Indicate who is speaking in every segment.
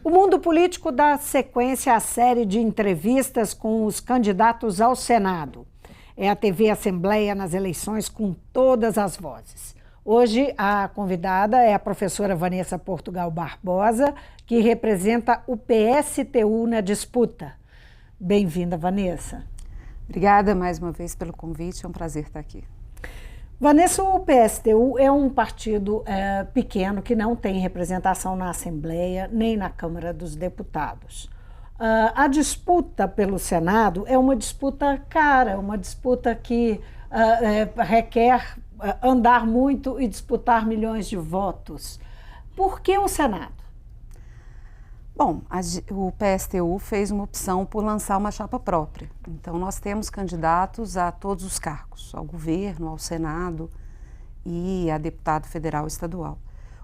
Speaker 1: O Mundo Político dá sequência à série de entrevistas com os candidatos ao Senado. É a TV Assembleia nas eleições com todas as vozes. Hoje, a convidada é a professora Vanessa Portugal Barbosa, que representa o PSTU na disputa. Bem-vinda, Vanessa.
Speaker 2: Obrigada mais uma vez pelo convite, é um prazer estar aqui.
Speaker 1: Vanessa, o PSTU é um partido pequeno que não tem representação na Assembleia nem na Câmara dos Deputados. A disputa pelo Senado é uma disputa cara, uma disputa que requer andar muito e disputar milhões de votos. Por que o Senado?
Speaker 2: Bom, o PSTU fez uma opção por lançar uma chapa própria. Então, nós temos candidatos a todos os cargos, ao governo, ao Senado e a deputado federal e estadual.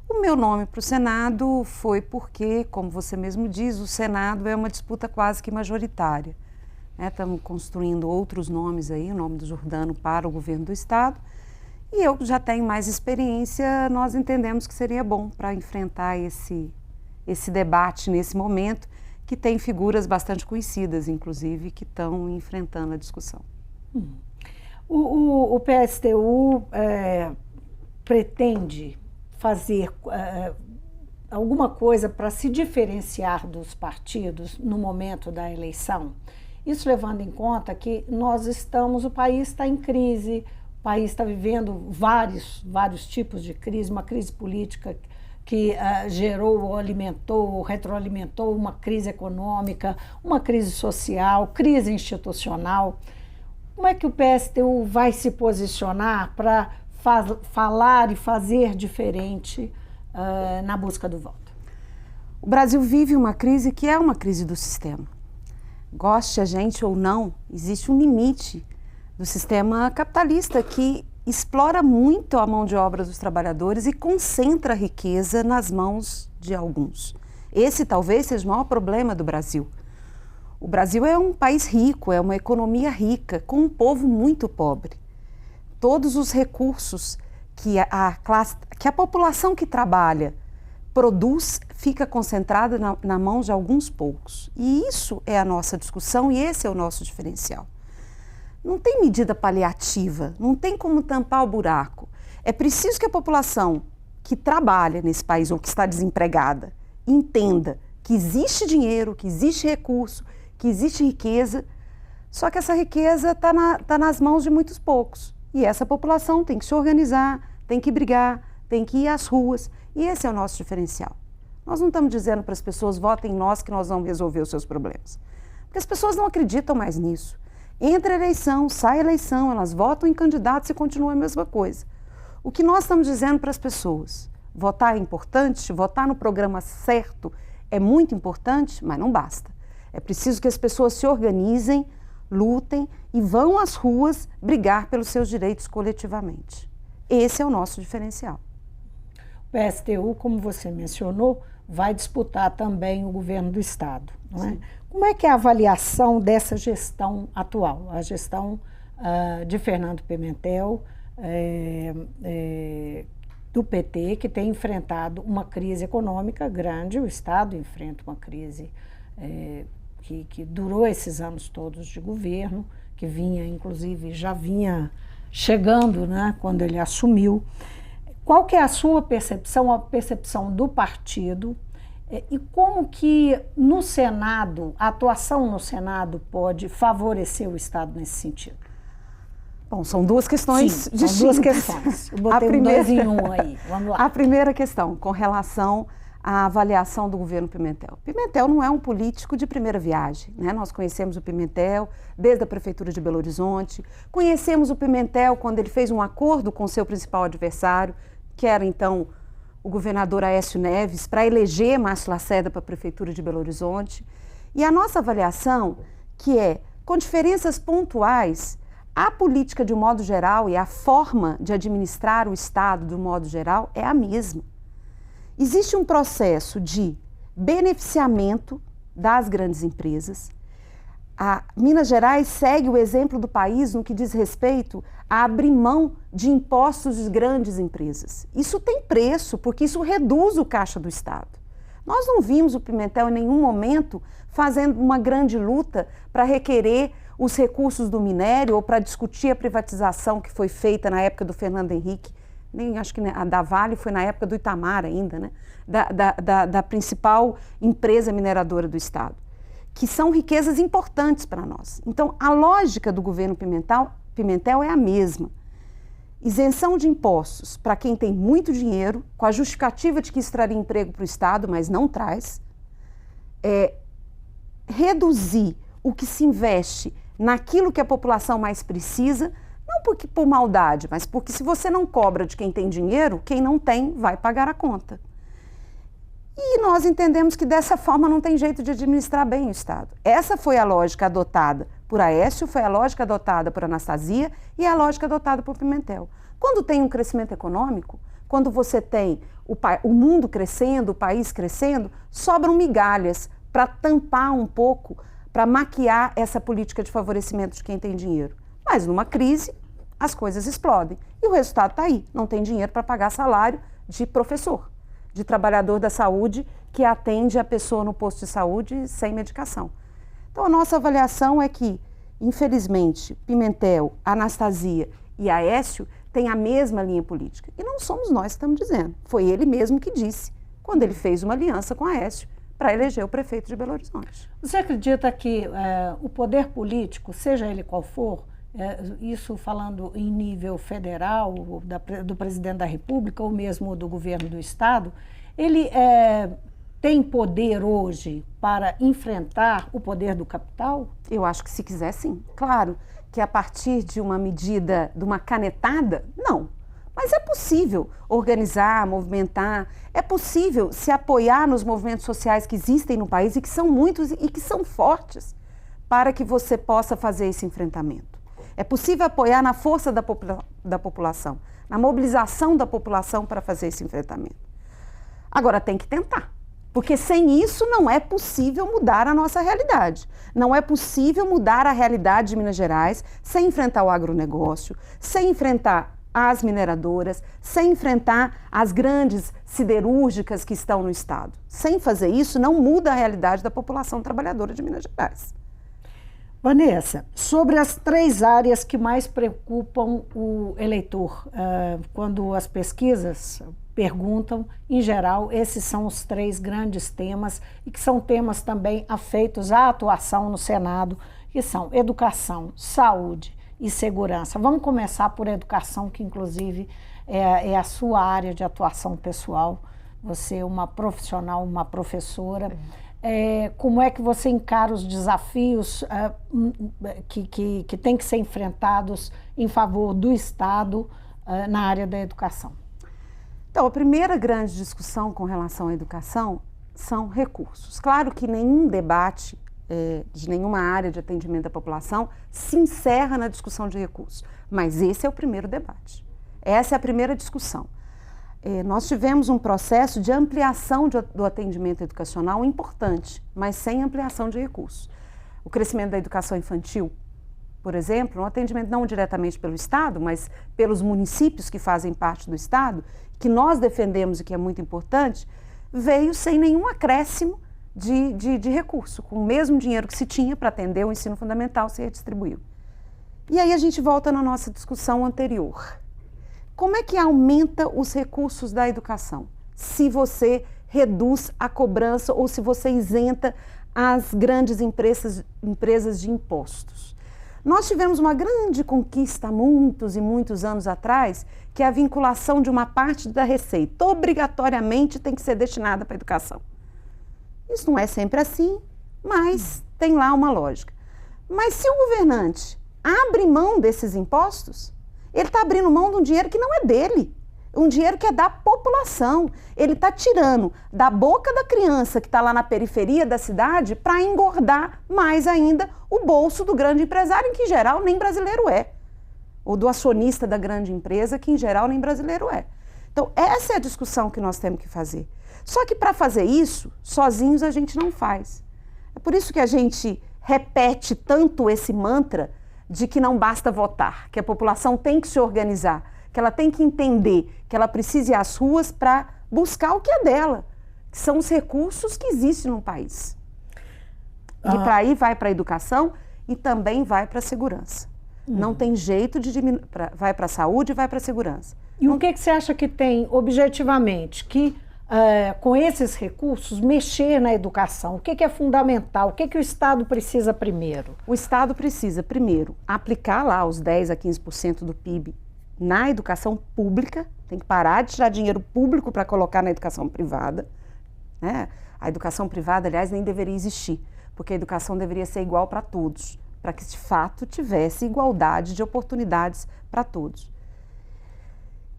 Speaker 2: O meu nome para o Senado foi porque, como você mesmo diz, o Senado é uma disputa quase que majoritária. Estamos construindo outros nomes aí, o nome do Jordano para o governo do Estado. E eu já tenho mais experiência, nós entendemos que seria bom para enfrentar esse debate nesse momento, que tem figuras bastante conhecidas, inclusive, que estão enfrentando a discussão.
Speaker 1: O PSTU pretende fazer alguma coisa para se diferenciar dos partidos no momento da eleição? Isso levando em conta que o país está em crise, o país está vivendo vários tipos de crise, uma crise política que gerou, alimentou, retroalimentou uma crise econômica, uma crise social, crise institucional. Como é que o PSTU vai se posicionar para falar e fazer diferente na busca do voto?
Speaker 2: O Brasil vive uma crise que é uma crise do sistema. Goste a gente ou não, existe um limite do sistema capitalista que explora muito a mão de obra dos trabalhadores e concentra a riqueza nas mãos de alguns. Esse talvez seja o maior problema do Brasil. O Brasil é um país rico, é uma economia rica, com um povo muito pobre. Todos os recursos que a população que trabalha produz fica concentrada na mão de alguns poucos. E isso é a nossa discussão e esse é o nosso diferencial. Não tem medida paliativa, não tem como tampar o buraco. É preciso que a população que trabalha nesse país ou que está desempregada entenda que existe dinheiro, que existe recurso, que existe riqueza, só que essa riqueza está nas mãos de muitos poucos. E essa população tem que se organizar, tem que brigar, tem que ir às ruas. E esse é o nosso diferencial. Nós não estamos dizendo para as pessoas, votem em nós que nós vamos resolver os seus problemas. Porque as pessoas não acreditam mais nisso. Entra a eleição, sai a eleição, elas votam em candidatos e continua a mesma coisa. O que nós estamos dizendo para as pessoas? Votar é importante, votar no programa certo é muito importante, mas não basta. É preciso que as pessoas se organizem, lutem e vão às ruas brigar pelos seus direitos coletivamente. Esse é o nosso diferencial.
Speaker 1: O PSTU, como você mencionou, vai disputar também o governo do Estado, não é? Sim. Como é que é a avaliação dessa gestão atual, a gestão de Fernando Pimentel, do PT, que tem enfrentado uma crise econômica grande, o Estado enfrenta uma crise que durou esses anos todos de governo, que já vinha chegando, né, quando ele assumiu. Qual que é a sua percepção, a percepção do partido, e como que no Senado, a atuação no Senado pode favorecer o Estado nesse sentido?
Speaker 2: Bom, são duas questões distintas.
Speaker 1: São duas questões. Eu botei dois em um aí, vamos lá.
Speaker 2: A primeira questão, com relação à avaliação do governo Pimentel. Pimentel não é um político de primeira viagem, né? Nós conhecemos o Pimentel desde a Prefeitura de Belo Horizonte, conhecemos o Pimentel quando ele fez um acordo com o seu principal adversário, que era então o governador Aécio Neves, para eleger Márcio Lacerda para a Prefeitura de Belo Horizonte. E a nossa avaliação, que é, com diferenças pontuais, a política de um modo geral e a forma de administrar o Estado de um modo geral é a mesma. Existe um processo de beneficiamento das grandes empresas. A Minas Gerais segue o exemplo do país no que diz respeito a abrir mão de impostos de grandes empresas. Isso tem preço, porque isso reduz o caixa do Estado. Nós não vimos o Pimentel em nenhum momento fazendo uma grande luta para requerer os recursos do minério ou para discutir a privatização que foi feita na época do Fernando Henrique. Nem acho que a da Vale foi na época do Itamar ainda, né? Da principal empresa mineradora do Estado, que são riquezas importantes para nós. Então, a lógica do governo Pimentel é a mesma. Isenção de impostos para quem tem muito dinheiro, com a justificativa de que isso traria emprego para o Estado, mas não traz. Reduzir o que se investe naquilo que a população mais precisa, não porque por maldade, mas porque se você não cobra de quem tem dinheiro, quem não tem vai pagar a conta. E nós entendemos que dessa forma não tem jeito de administrar bem o Estado. Essa foi a lógica adotada por Aécio, foi a lógica adotada por Anastasia e a lógica adotada por Pimentel. Quando tem um crescimento econômico, quando você tem o mundo crescendo, o país crescendo, sobram migalhas para tampar um pouco, para maquiar essa política de favorecimento de quem tem dinheiro. Mas numa crise, as coisas explodem. E o resultado está aí. Não tem dinheiro para pagar salário de professor, de trabalhador da saúde que atende a pessoa no posto de saúde sem medicação. Então, a nossa avaliação é que, infelizmente, Pimentel, Anastasia e Aécio têm a mesma linha política. E não somos nós que estamos dizendo. Foi ele mesmo que disse, quando ele fez uma aliança com Aécio para eleger o prefeito de Belo Horizonte.
Speaker 1: Você acredita que o poder político, seja ele qual for, isso falando em nível federal, do presidente da República ou mesmo do governo do Estado, ele tem poder hoje para enfrentar o poder do capital?
Speaker 2: Eu acho que se quiser, sim. Claro que a partir de uma medida, de uma canetada, não. Mas é possível organizar, movimentar, é possível se apoiar nos movimentos sociais que existem no país e que são muitos e que são fortes para que você possa fazer esse enfrentamento. É possível apoiar na força da população, na mobilização da população para fazer esse enfrentamento. Agora, tem que tentar, porque sem isso não é possível mudar a nossa realidade. Não é possível mudar a realidade de Minas Gerais sem enfrentar o agronegócio, sem enfrentar as mineradoras, sem enfrentar as grandes siderúrgicas que estão no Estado. Sem fazer isso, não muda a realidade da população trabalhadora de Minas Gerais.
Speaker 1: Vanessa, sobre as 3 áreas que mais preocupam o eleitor, quando as pesquisas perguntam, em geral, esses são os 3 grandes temas e que são temas também afeitos à atuação no Senado, que são educação, saúde e segurança. Vamos começar por educação, que inclusive é a sua área de atuação pessoal. Você é uma profissional, uma professora. Como é que você encara os desafios que têm que ser enfrentados em favor do Estado na área da educação?
Speaker 2: Então, a primeira grande discussão com relação à educação são recursos. Claro que nenhum debate de nenhuma área de atendimento da população se encerra na discussão de recursos, mas esse é o primeiro debate. Essa é a primeira discussão. Nós tivemos um processo de ampliação do atendimento educacional importante, mas sem ampliação de recursos. O crescimento da educação infantil, por exemplo, um atendimento não diretamente pelo Estado, mas pelos municípios que fazem parte do Estado, que nós defendemos e que é muito importante, veio sem nenhum acréscimo de recurso, com o mesmo dinheiro que se tinha para atender o ensino fundamental, se redistribuiu. E aí a gente volta na nossa discussão anterior. Como é que aumenta os recursos da educação? Se você reduz a cobrança ou se você isenta as grandes empresas de impostos. Nós tivemos uma grande conquista há muitos e muitos anos atrás, que é a vinculação de uma parte da receita, obrigatoriamente tem que ser destinada para a educação. Isso não é sempre assim, mas tem lá uma lógica. Mas se o governante abre mão desses impostos, ele está abrindo mão de um dinheiro que não é dele, um dinheiro que é da população. Ele está tirando da boca da criança que está lá na periferia da cidade para engordar mais ainda o bolso do grande empresário, que em geral nem brasileiro é, ou do acionista da grande empresa, que em geral nem brasileiro é. Então, essa é a discussão que nós temos que fazer. Só que para fazer isso, sozinhos a gente não faz. É por isso que a gente repete tanto esse mantra de que não basta votar, que a população tem que se organizar, que ela tem que entender que ela precisa ir às ruas para buscar o que é dela, que são os recursos que existem no país. E para aí vai para a educação e também vai para a segurança. Não tem jeito de diminuir, vai para a saúde e vai para a segurança.
Speaker 1: E o que você acha que tem, objetivamente, que com esses recursos, mexer na educação? O que é fundamental? O que o Estado precisa primeiro?
Speaker 2: O Estado precisa, primeiro, aplicar lá os 10% a 15% do PIB na educação pública. Tem que parar de tirar dinheiro público para colocar na educação privada, né? A educação privada, aliás, nem deveria existir, porque a educação deveria ser igual para todos, para que, de fato, tivesse igualdade de oportunidades para todos.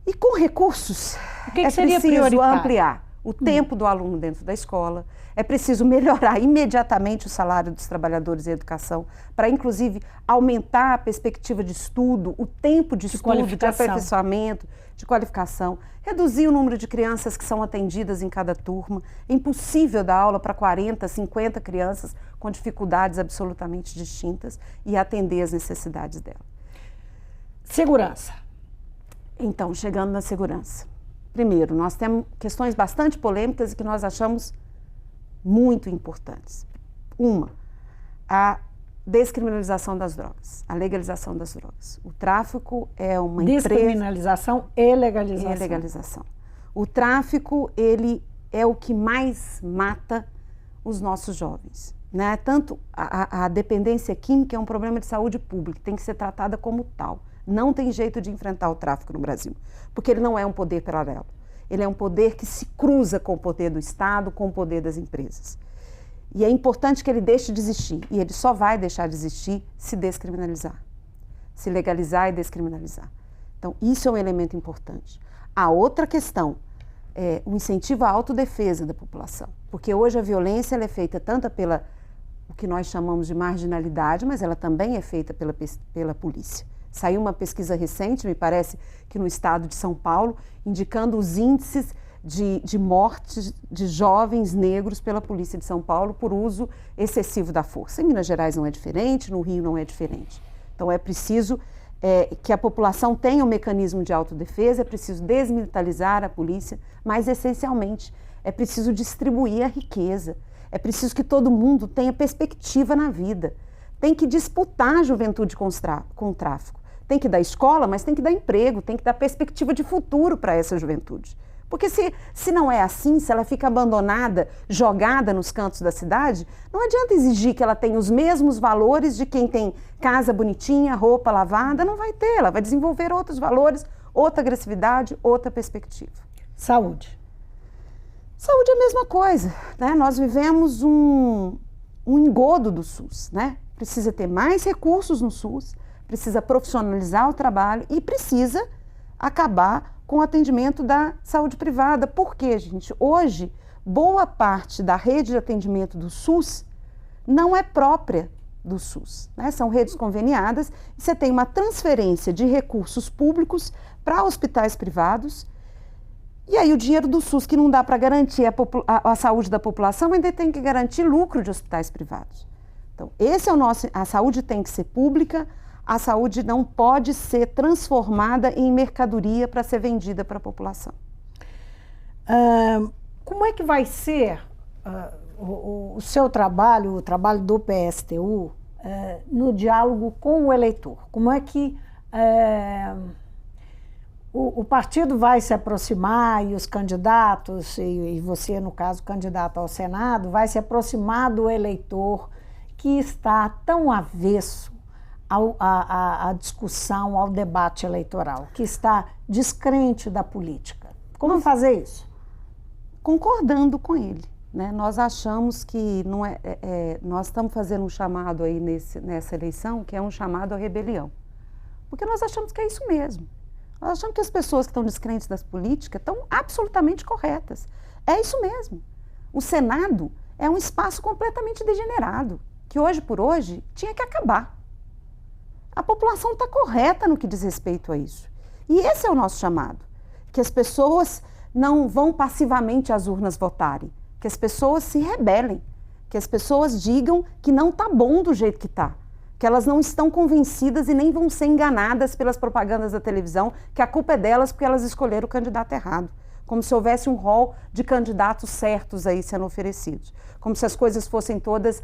Speaker 2: E com recursos,
Speaker 1: é preciso
Speaker 2: ampliar o tempo do aluno dentro da escola, é preciso melhorar imediatamente o salário dos trabalhadores em educação, para, inclusive, aumentar a perspectiva de estudo, o tempo de estudo, de aperfeiçoamento, de qualificação, reduzir o número de crianças que são atendidas em cada turma. É impossível dar aula para 40, 50 crianças com dificuldades absolutamente distintas e atender as necessidades delas.
Speaker 1: Segurança.
Speaker 2: Então, chegando na segurança. Primeiro, nós temos questões bastante polêmicas e que nós achamos muito importantes. Uma, a descriminalização das drogas, a legalização das drogas. O tráfico é uma
Speaker 1: descriminalização e legalização.
Speaker 2: E legalização. O tráfico, ele é o que mais mata os nossos jovens, né? Tanto a dependência química é um problema de saúde pública, tem que ser tratada como tal. Não tem jeito de enfrentar o tráfico no Brasil, porque ele não é um poder paralelo. Ele é um poder que se cruza com o poder do Estado, com o poder das empresas. E é importante que ele deixe de existir, e ele só vai deixar de existir se descriminalizar, se legalizar e descriminalizar. Então, isso é um elemento importante. A outra questão é o incentivo à autodefesa da população, porque hoje a violência ela é feita tanto pela o que nós chamamos de marginalidade, mas ela também é feita pela polícia. Saiu uma pesquisa recente, me parece que no estado de São Paulo, indicando os índices de mortes de jovens negros pela polícia de São Paulo por uso excessivo da força. Em Minas Gerais não é diferente, no Rio não é diferente. Então é preciso que a população tenha um mecanismo de autodefesa, é preciso desmilitarizar a polícia, mas essencialmente é preciso distribuir a riqueza, é preciso que todo mundo tenha perspectiva na vida. Tem que disputar a juventude com o tráfico. Tem que dar escola, mas tem que dar emprego, tem que dar perspectiva de futuro para essa juventude. Porque se não é assim, se ela fica abandonada, jogada nos cantos da cidade, não adianta exigir que ela tenha os mesmos valores de quem tem casa bonitinha, roupa lavada, não vai ter, ela vai desenvolver outros valores, outra agressividade, outra perspectiva.
Speaker 1: Saúde.
Speaker 2: Saúde é a mesma coisa, né? Nós vivemos um engodo do SUS, né? Precisa ter mais recursos no SUS, precisa profissionalizar o trabalho e precisa acabar com o atendimento da saúde privada. Por quê, gente? Hoje, boa parte da rede de atendimento do SUS não é própria do SUS, né? São redes conveniadas e você tem uma transferência de recursos públicos para hospitais privados e aí o dinheiro do SUS que não dá para garantir a saúde da população ainda tem que garantir lucro de hospitais privados. Então, esse é o nosso... A saúde tem que ser pública, a saúde não pode ser transformada em mercadoria para ser vendida para a população.
Speaker 1: Como é que vai ser o seu trabalho, o trabalho do PSTU, no diálogo com o eleitor? Como é que o partido vai se aproximar e os candidatos, e você, no caso, candidato ao Senado, vai se aproximar do eleitor que está tão avesso à discussão, ao debate eleitoral, que está descrente da política? Como fazer isso?
Speaker 2: Concordando com ele, né? Nós achamos que não nós estamos fazendo um chamado aí nessa eleição, que é um chamado à rebelião. Porque nós achamos que é isso mesmo. Nós achamos que as pessoas que estão descrentes das políticas estão absolutamente corretas. É isso mesmo. O Senado é um espaço completamente degenerado, que hoje por hoje tinha que acabar. A população está correta no que diz respeito a isso. E esse é o nosso chamado, que as pessoas não vão passivamente às urnas votarem, que as pessoas se rebelem, que as pessoas digam que não está bom do jeito que está, que elas não estão convencidas e nem vão ser enganadas pelas propagandas da televisão, que a culpa é delas porque elas escolheram o candidato errado. como se houvesse um rol de candidatos certos aí sendo oferecidos, como se as coisas fossem todas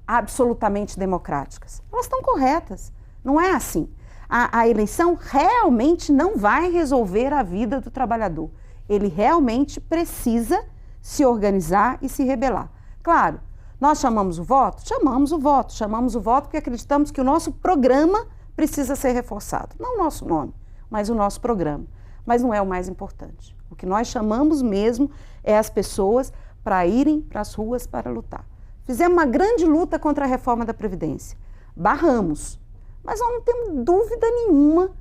Speaker 2: absolutamente democráticas. Elas estão corretas, não é assim. A eleição realmente não vai resolver a vida do trabalhador. Ele realmente precisa se organizar e se rebelar. Claro, nós chamamos o voto? Chamamos o voto porque acreditamos que o nosso programa precisa ser reforçado. Não o nosso nome, mas o nosso programa. Mas não é o mais importante. O que nós chamamos mesmo é as pessoas para irem para as ruas para lutar. Fizemos uma grande luta contra a reforma da Previdência. Barramos. Mas nós não temos dúvida nenhuma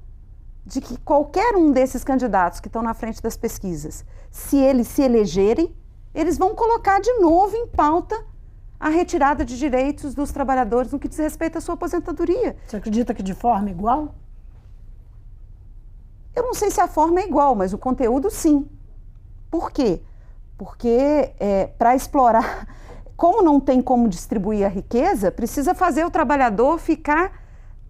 Speaker 2: de que qualquer um desses candidatos que estão na frente das pesquisas, se eles se elegerem, eles vão colocar de novo em pauta a retirada de direitos dos trabalhadores no que diz respeito à sua aposentadoria.
Speaker 1: Você acredita que de forma igual?
Speaker 2: Eu não sei se a forma é igual, mas o conteúdo sim. Por quê? Porque para explorar, como não tem como distribuir a riqueza, precisa fazer o trabalhador ficar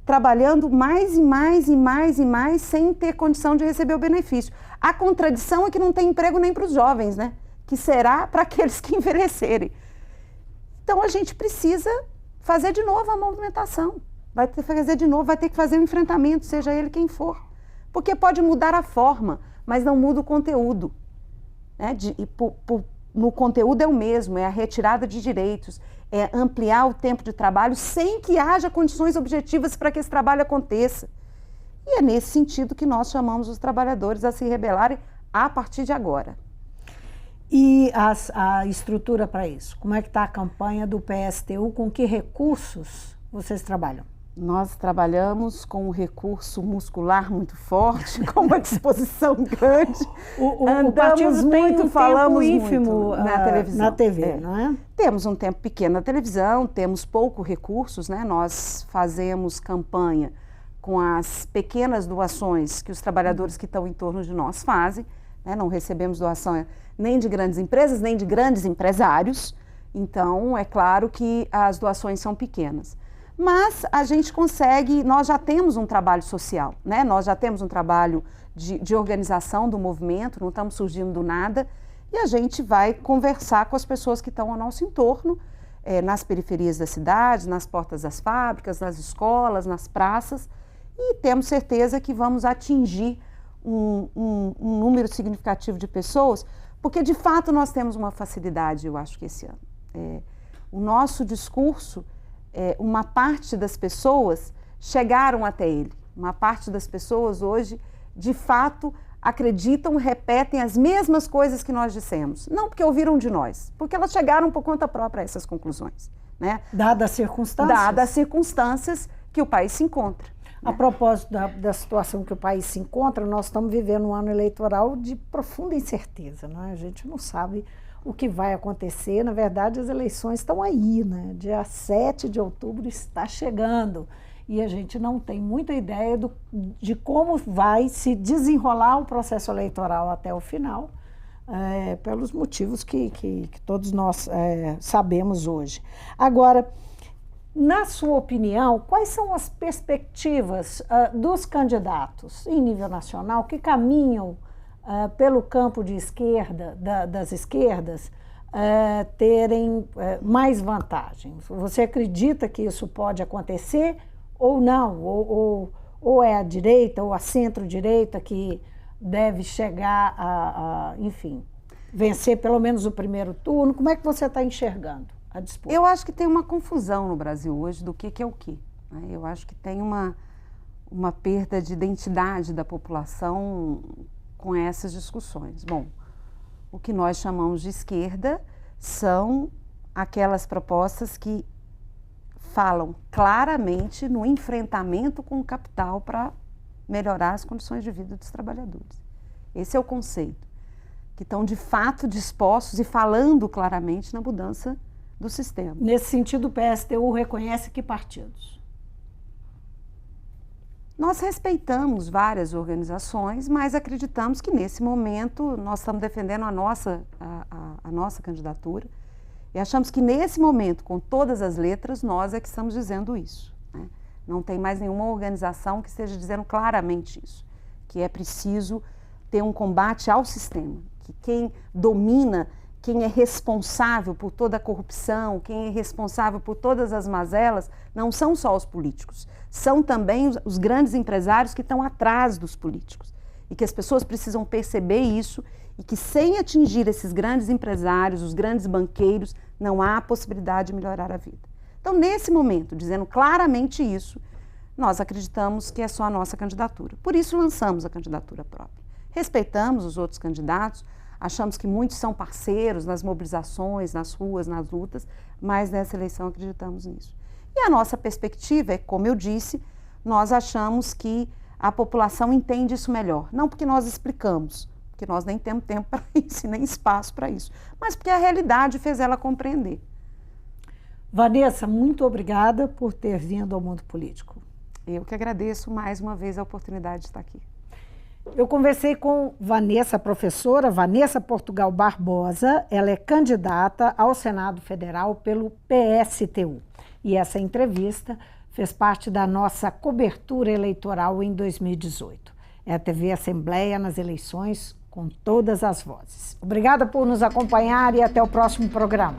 Speaker 2: trabalhando mais e mais e mais e mais sem ter condição de receber o benefício. A contradição é que não tem emprego nem para os jovens, né? Que será para aqueles que envelhecerem. Então a gente precisa fazer de novo a movimentação. Vai ter que fazer de novo, vai ter que fazer um enfrentamento, seja ele quem for. Porque pode mudar a forma, mas não muda o conteúdo. Né? No conteúdo é o mesmo, é a retirada de direitos, é ampliar o tempo de trabalho sem que haja condições objetivas para que esse trabalho aconteça. E é nesse sentido que nós chamamos os trabalhadores a se rebelarem a partir de agora.
Speaker 1: E a estrutura para isso? Como é que está a campanha do PSTU? Com que recursos vocês trabalham?
Speaker 2: Nós trabalhamos com um recurso muscular muito forte, com uma disposição grande.
Speaker 1: O partido tem um
Speaker 2: falamos
Speaker 1: tempo ínfimo
Speaker 2: muito na televisão.
Speaker 1: Na TV, não é?
Speaker 2: Temos um tempo pequeno na televisão, temos poucos recursos, né? Nós fazemos campanha com as pequenas doações que os trabalhadores que estão em torno de nós fazem, né? Não recebemos doação nem de grandes empresas, nem de grandes empresários, então é claro que as doações são pequenas. Mas a gente consegue, nós já temos um trabalho social, né? Nós já temos um trabalho de organização do movimento, não estamos surgindo do nada, e a gente vai conversar com as pessoas que estão ao nosso entorno, nas periferias das cidades, nas portas das fábricas, nas escolas, nas praças, e temos certeza que vamos atingir um número significativo de pessoas, porque de fato nós temos uma facilidade, eu acho que esse ano. O nosso discurso, uma parte das pessoas chegaram até ele. Uma parte das pessoas hoje, de fato, acreditam, repetem as mesmas coisas que nós dissemos. Não porque ouviram de nós, porque elas chegaram por conta própria a essas conclusões. Né?
Speaker 1: Dadas as circunstâncias?
Speaker 2: Dadas as circunstâncias que o país se encontra.
Speaker 1: A propósito da situação que o país se encontra, nós estamos vivendo um ano eleitoral de profunda incerteza. Né? A gente não sabe o que vai acontecer. Na verdade, as eleições estão aí, né? Dia 7 de outubro está chegando e a gente não tem muita ideia de como vai se desenrolar o processo eleitoral até o final, pelos motivos que todos nós sabemos hoje. Agora, na sua opinião, quais são as perspectivas dos candidatos em nível nacional que caminham pelo campo de esquerda, das esquerdas, terem mais vantagens? Você acredita que isso pode acontecer ou não? Ou é a direita ou a centro-direita que deve chegar enfim, vencer pelo menos o primeiro turno? Como é que você está enxergando a disputa?
Speaker 2: Eu acho que tem uma confusão no Brasil hoje do que é o quê. Né? Eu acho que tem uma perda de identidade da população com essas discussões. Bom, o que nós chamamos de esquerda são aquelas propostas que falam claramente no enfrentamento com o capital para melhorar as condições de vida dos trabalhadores. Esse é o conceito, que estão de fato dispostos e falando claramente na mudança do sistema.
Speaker 1: Nesse sentido, o PSTU reconhece que partidos?
Speaker 2: Nós respeitamos várias organizações, mas acreditamos que nesse momento nós estamos defendendo a nossa candidatura e achamos que nesse momento, com todas as letras, nós é que estamos dizendo isso. Né? Não tem mais nenhuma organização que esteja dizendo claramente isso, que é preciso ter um combate ao sistema, que quem domina, quem é responsável por toda a corrupção, quem é responsável por todas as mazelas, não são só os políticos, são também os grandes empresários que estão atrás dos políticos. E que as pessoas precisam perceber isso e que sem atingir esses grandes empresários, os grandes banqueiros, não há possibilidade de melhorar a vida. Então, nesse momento, dizendo claramente isso, nós acreditamos que é só a nossa candidatura. Por isso lançamos a candidatura própria. Respeitamos os outros candidatos, achamos que muitos são parceiros nas mobilizações, nas ruas, nas lutas, mas nessa eleição acreditamos nisso. E a nossa perspectiva é, como eu disse, nós achamos que a população entende isso melhor. Não porque nós explicamos, porque nós nem temos tempo para isso, nem espaço para isso, mas porque a realidade fez ela compreender.
Speaker 1: Vanessa, muito obrigada por ter vindo ao Mundo Político.
Speaker 2: Eu que agradeço mais uma vez a oportunidade de estar aqui.
Speaker 1: Eu conversei com Vanessa, professora Vanessa Portugal Barbosa. Ela é candidata ao Senado Federal pelo PSTU. E essa entrevista fez parte da nossa cobertura eleitoral em 2018. É a TV Assembleia nas eleições com todas as vozes. Obrigada por nos acompanhar e até o próximo programa.